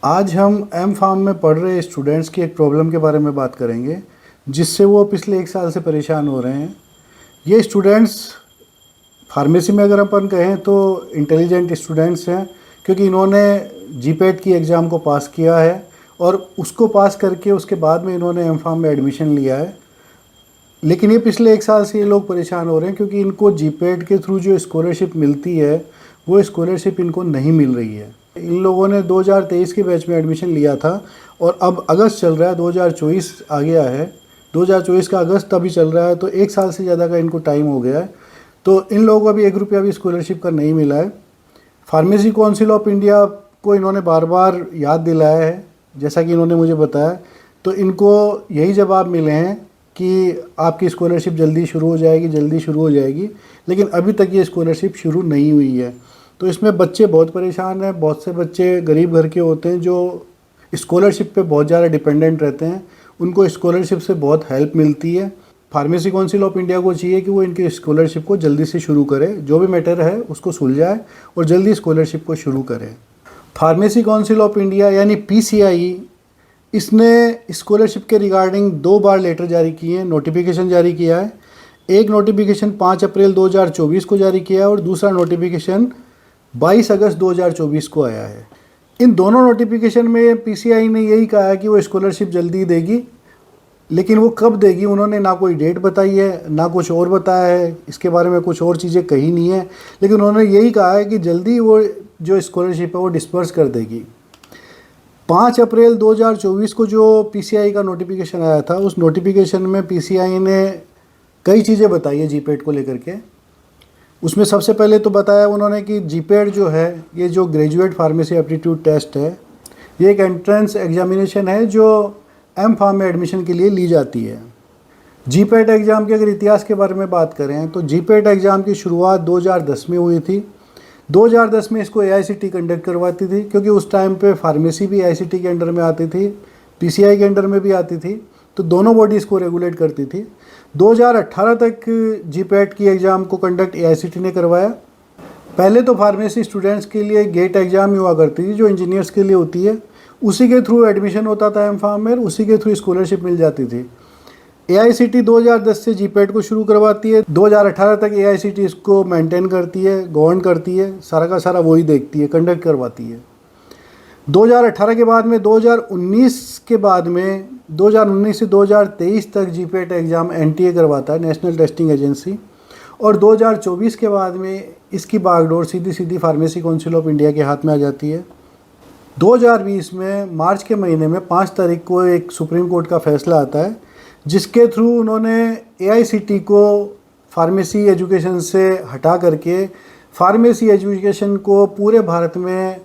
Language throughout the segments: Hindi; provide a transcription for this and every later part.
आज हम एम फार्म में पढ़ रहे स्टूडेंट्स की एक प्रॉब्लम के बारे में बात करेंगे जिससे वो पिछले 1 साल से परेशान हो रहे हैं। ये स्टूडेंट्स फार्मेसी में अगर अपन कहें तो इंटेलिजेंट स्टूडेंट्स हैं, क्योंकि इन्होंने जीपेट की एग्ज़ाम को पास किया है और उसको पास करके उसके बाद में इन्होंने एम फार्म में एडमिशन लिया है। लेकिन ये पिछले 1 साल से ये लोग परेशान हो रहे हैं क्योंकि इनको जीपेट के थ्रू जो स्कॉलरशिप मिलती है वो स्कॉलरशिप इनको नहीं मिल रही है। इन लोगों ने 2023 के बैच में एडमिशन लिया था और अब अगस्त चल रहा है, 2024 आ गया है, 2024 का अगस्त अभी चल रहा है, तो 1 साल से ज़्यादा का इनको टाइम हो गया है। तो इन लोगों को अभी 1 रुपया भी स्कॉलरशिप का नहीं मिला है। फार्मेसी काउंसिल ऑफ इंडिया को इन्होंने बार बार याद दिलाया है, जैसा कि इन्होंने मुझे बताया, तो इनको यही जवाब मिले हैं कि आपकी स्कॉलरशिप जल्दी शुरू हो जाएगी, जल्दी शुरू हो जाएगी, लेकिन अभी तक ये स्कॉलरशिप शुरू नहीं हुई है। तो इसमें बच्चे बहुत परेशान हैं। बहुत से बच्चे गरीब घर के होते हैं जो स्कॉलरशिप पे बहुत ज़्यादा डिपेंडेंट रहते हैं, उनको स्कॉलरशिप से बहुत हेल्प मिलती है। फार्मेसी काउंसिल ऑफ इंडिया को चाहिए कि वो इनकी स्कॉलरशिप को जल्दी से शुरू करे, जो भी मैटर है उसको सुलझाए और जल्दी स्कॉलरशिप को शुरू करे। फार्मेसी काउंसिल ऑफ इंडिया यानी PCI, इसने स्कॉलरशिप के रिगार्डिंग 2 बार लेटर जारी किए हैं, नोटिफिकेशन जारी किया है। एक नोटिफिकेशन 5 अप्रैल 2024 को जारी किया है और दूसरा नोटिफिकेशन 22 अगस्त 2024 को आया है। इन दोनों नोटिफिकेशन में PCI ने यही कहा है कि वो स्कॉलरशिप जल्दी देगी, लेकिन वो कब देगी उन्होंने ना कोई डेट बताई है, ना कुछ और बताया है, इसके बारे में कुछ और चीज़ें कही नहीं है, लेकिन उन्होंने यही कहा है कि जल्दी वो जो स्कॉलरशिप है वो डिस्पर्स कर देगी। 5 अप्रैल 2024 को जो PCI का नोटिफिकेशन आया था, उस नोटिफिकेशन में PCI ने कई चीज़ें बताई है जीपेट को लेकर के। उसमें सबसे पहले तो बताया उन्होंने कि जीपेट जो है, ये जो ग्रेजुएट फार्मेसी एप्टीट्यूड टेस्ट है, ये एक एंट्रेंस एग्जामिनेशन है जो एम फार्म में एडमिशन के लिए ली जाती है। जीपेट एग्ज़ाम के अगर इतिहास के बारे में बात करें तो जीपेट एग्ज़ाम की शुरुआत 2010 में हुई थी। 2010 में इसको AICTE कंडक्ट करवाती थी, क्योंकि उस टाइम पे फार्मेसी भी AICTE के अंडर में आती थी, PCI के अंडर में भी आती थी, तो दोनों बॉडीज़ को रेगुलेट करती थी। 2018 तक जीपेट की एग्ज़ाम को कंडक्ट AICTE ने करवाया। पहले तो फार्मेसी स्टूडेंट्स के लिए गेट एग्ज़ाम ही हुआ करती थी, जो इंजीनियर्स के लिए होती है, उसी के थ्रू एडमिशन होता था एम फार्म में, उसी के थ्रू स्कॉलरशिप मिल जाती थी। AICTE 2010 से जीपेट को शुरू करवाती है, 2018 तक AICTE इसको मेंटेन करती है, गवर्न करती है, सारा का सारा वही देखती है, कंडक्ट करवाती है। 2018 के बाद में 2019 के बाद में 2019 से 2023 तक जीपेट एग्ज़ाम NTA करवाता है, नेशनल टेस्टिंग एजेंसी, और 2024 के बाद में इसकी बागडोर सीधी सीधी फार्मेसी काउंसिल ऑफ इंडिया के हाथ में आ जाती है। 2020 में मार्च के महीने में 5 तारीख को एक सुप्रीम कोर्ट का फैसला आता है, जिसके थ्रू उन्होंने AICTE को फार्मेसी एजुकेशन से हटा करके फार्मेसी एजुकेशन को पूरे भारत में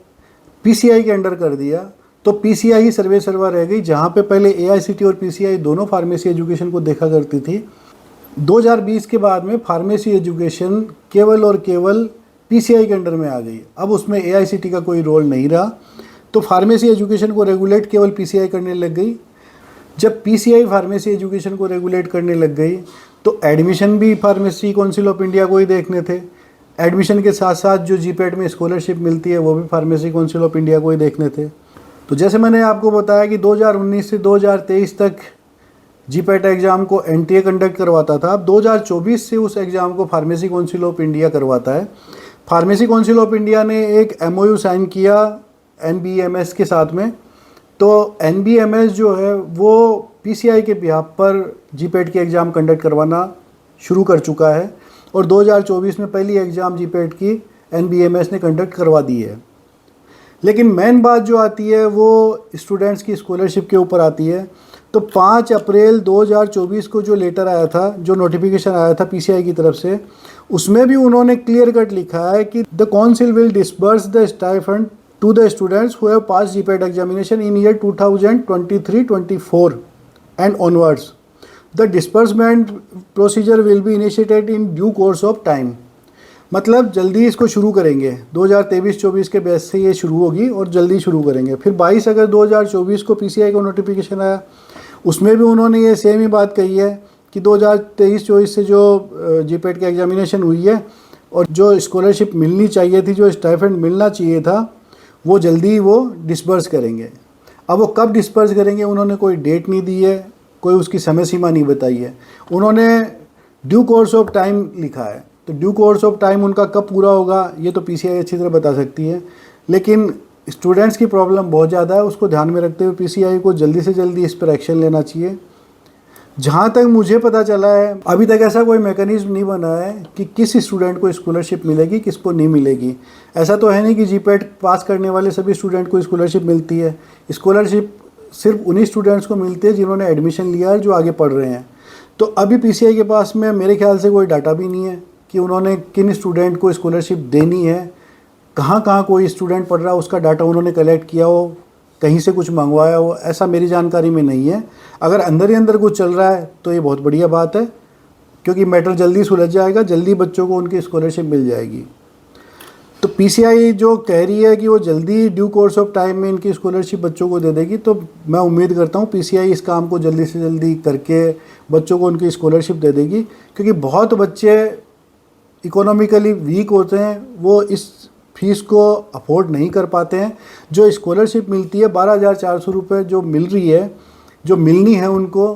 PCI के अंडर कर दिया। तो PCI ही सर्वे सर्वा रह गई, जहाँ पे पहले AICTE और PCI दोनों फार्मेसी एजुकेशन को देखा करती थी। 2020 के बाद में फार्मेसी एजुकेशन केवल और केवल PCI के अंडर में आ गई। अब उसमें AICTE का कोई रोल नहीं रहा, तो फार्मेसी एजुकेशन को रेगुलेट केवल PCI करने लग गई। जब PCI फार्मेसी एजुकेशन को रेगुलेट करने लग गई तो एडमिशन भी फार्मेसी काउंसिल ऑफ इंडिया को ही देखने थे। एडमिशन के साथ साथ जो जीपेट में स्कॉलरशिप मिलती है वो भी फार्मेसी काउंसिल ऑफ इंडिया को ही देखने थे। तो जैसे मैंने आपको बताया कि 2019 से 2023 तक जीपेट एग्ज़ाम को NTA कंडक्ट करवाता था, अब 2024 से उस एग्ज़ाम को फार्मेसी काउंसिल ऑफ इंडिया करवाता है। फार्मेसी काउंसिल ऑफ इंडिया ने एक MOU साइन किया NBMS के साथ में। तो NBMS जो है वो PCI के बिहाफ पर जीपेट की एग्ज़ाम कंडक्ट करवाना शुरू कर चुका है और 2024 में पहली एग्ज़ाम जीपेट की NBMS ने कंडक्ट करवा दी है। लेकिन मेन बात जो आती है वो स्टूडेंट्स की स्कॉलरशिप के ऊपर आती है। तो 5 अप्रैल 2024 को जो लेटर आया था, जो नोटिफिकेशन आया था PCI की तरफ से, उसमें भी उन्होंने क्लियर कट लिखा है कि the council will disburse the stipend to the students who have passed GPAT examination in year 2023-24 and onwards. The disbursement procedure will be initiated in due course of time. मतलब जल्दी इसको शुरू करेंगे, 2023-24 के बैच से ये शुरू होगी और जल्दी शुरू करेंगे। फिर 22 अगस्त 2024 को PCI को नोटिफिकेशन आया, उसमें भी उन्होंने ये सेम ही बात कही है कि 2023-24 से जो जीपेट की एग्जामिनेशन हुई है और जो स्कॉलरशिप मिलनी चाहिए थी, जो स्टाइपेंड मिलना चाहिए था, वो जल्दी वो डिस्बर्स करेंगे। अब वो कब डिस्बर्स करेंगे उन्होंने कोई डेट नहीं दी है, कोई उसकी समय सीमा नहीं बताई है। उन्होंने ड्यू कोर्स ऑफ टाइम लिखा है, तो ड्यू कोर्स ऑफ टाइम उनका कब पूरा होगा ये तो पीसीआई अच्छी तरह बता सकती है। लेकिन स्टूडेंट्स की प्रॉब्लम बहुत ज़्यादा है, उसको ध्यान में रखते हुए पीसीआई को जल्दी से जल्दी इस पर एक्शन लेना चाहिए। जहाँ तक मुझे पता चला है अभी तक ऐसा कोई मैकेनिज्म नहीं बना है कि किस स्टूडेंट को स्कॉलरशिप मिलेगी, किसको नहीं मिलेगी। ऐसा तो है नहीं कि जीपेट पास करने वाले सभी स्टूडेंट को स्कॉलरशिप मिलती है। स्कॉलरशिप सिर्फ उन्हीं स्टूडेंट्स को मिलती है जिन्होंने एडमिशन लिया है, जो आगे पढ़ रहे हैं। तो अभी पीसीआई के पास में मेरे ख्याल से कोई डाटा भी नहीं है कि उन्होंने किन स्टूडेंट को स्कॉलरशिप देनी है, कहाँ कहाँ कोई स्टूडेंट पढ़ रहा है उसका डाटा उन्होंने कलेक्ट किया हो, कहीं से कुछ मंगवाया हो, ऐसा मेरी जानकारी में नहीं है। अगर अंदर ही अंदर कुछ चल रहा है तो ये बहुत बढ़िया बात है, क्योंकि मैटर जल्दी सुलझ जाएगा, जल्दी बच्चों को उनकी स्कॉलरशिप मिल जाएगी। तो पीसीआई जो कह रही है कि वो जल्दी ड्यू कोर्स ऑफ टाइम में इनकी स्कॉलरशिप बच्चों को दे देगी, तो मैं उम्मीद करता हूँ पीसीआई इस काम को जल्दी से जल्दी करके बच्चों को उनकी स्कॉलरशिप दे देगी। क्योंकि बहुत बच्चे इकोनॉमिकली वीक होते हैं, वो इस फीस को अफोर्ड नहीं कर पाते हैं। जो स्कॉलरशिप मिलती है 12,400 रुपये जो मिल रही है, जो मिलनी है उनको,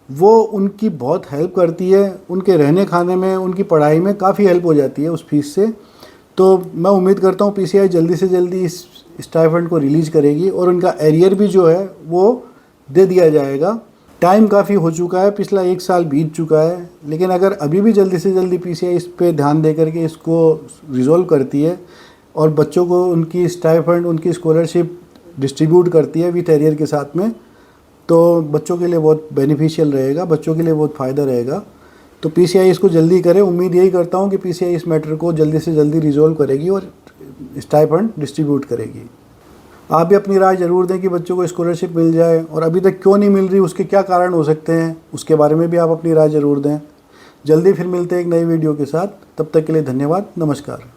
वो उनकी बहुत हेल्प करती है, उनके रहने खाने में, उनकी पढ़ाई में काफ़ी हेल्प हो जाती है उस फीस से। तो मैं उम्मीद करता हूँ पीसीआई जल्दी से जल्दी इस स्टाइपेंड को रिलीज़ करेगी और उनका एरियर भी जो है वो दे दिया जाएगा। टाइम काफ़ी हो चुका है, पिछला 1 साल बीत चुका है, लेकिन अगर अभी भी जल्दी से जल्दी पीसीआई इस पे ध्यान दे करके इसको रिजॉल्व करती है और बच्चों को उनकी स्टाइपेंड, उनकी स्कॉलरशिप डिस्ट्रीब्यूट करती है विथ एरियर के साथ में, तो बच्चों के लिए बहुत बेनिफिशियल रहेगा, बच्चों के लिए बहुत फ़ायदा रहेगा। तो पीसीआई इसको जल्दी करे। उम्मीद यही करता हूँ कि पीसीआई इस मैटर को जल्दी से जल्दी रिजॉल्व करेगी और स्टाइपेंड डिस्ट्रीब्यूट करेगी। आप भी अपनी राय ज़रूर दें कि बच्चों को स्कॉलरशिप मिल जाए, और अभी तक क्यों नहीं मिल रही, उसके क्या कारण हो सकते हैं, उसके बारे में भी आप अपनी राय ज़रूर दें। जल्दी फिर मिलते हैं एक नई वीडियो के साथ, तब तक के लिए धन्यवाद, नमस्कार।